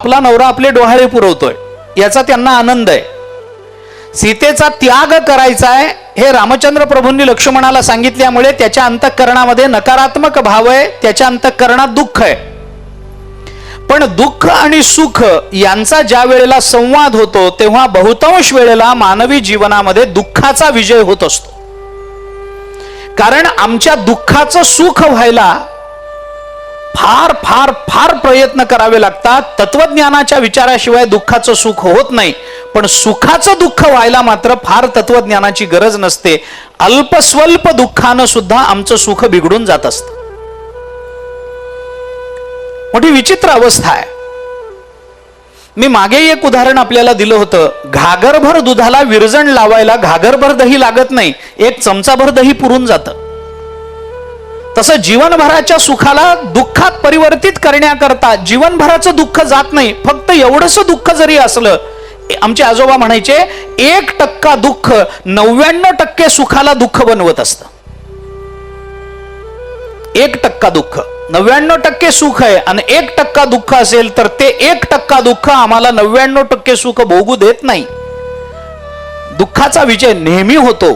आपला नवरा आपले डोहाळे पुरवतोय याचा त्यांना आनंद आहे. सीतेचा त्याग करायचा आहे हे रामचंद्र प्रभूंनी लक्ष्मणाला सांगितल्यामुळे त्याच्या अंतःकरणामध्ये नकारात्मक भाव आहे, त्याच्या अंतःकरणात दुःख आहे. पण दुःख आणि सुख यांचा ज्या वेळेला संवाद होतो तेव्हा बहुतांश वेळेला मानवी जीवनामध्ये दुःखाचा विजय होत असतो. कारण आमच्या दुःखाचं सुख व्हायला फार फार फार प्रयत्न करावे लागतात. तत्वज्ञानाच्या विचाराशिवाय दुःखाचं सुख होत नाही. पण सुखाचं दुःख व्हायला मात्र फार तत्वज्ञानाची गरज नसते. अल्पस्वल्प दुःखानं सुद्धा आमचं सुख बिघडून जात असतं. मोठी विचित्र अवस्था आहे. मी मागे एक उदाहरण आपल्याला दिलं होतं. घागरभर दुधाला विरजण लावायला घागरभर दही लागत नाही, एक चमचाभर दही पुरून जातं. तसं जीवनभराच्या सुखाला दुःखात परिवर्तित करण्याकरता जीवनभराचं दुःख जात नाही. फक्त एवढंच दुःख जरी असलं, आमचे आजोबा म्हणायचे 1% दुःख 99% सुखाला दुःख बनवत असतं. 1% दुःख 99% सुख आहे आणि 1% दुःख असेल तर ते 1% दुःख आम्हाला 99% सुख भोगू देत नाही. दुःखाचा विजय नेहमी होतो.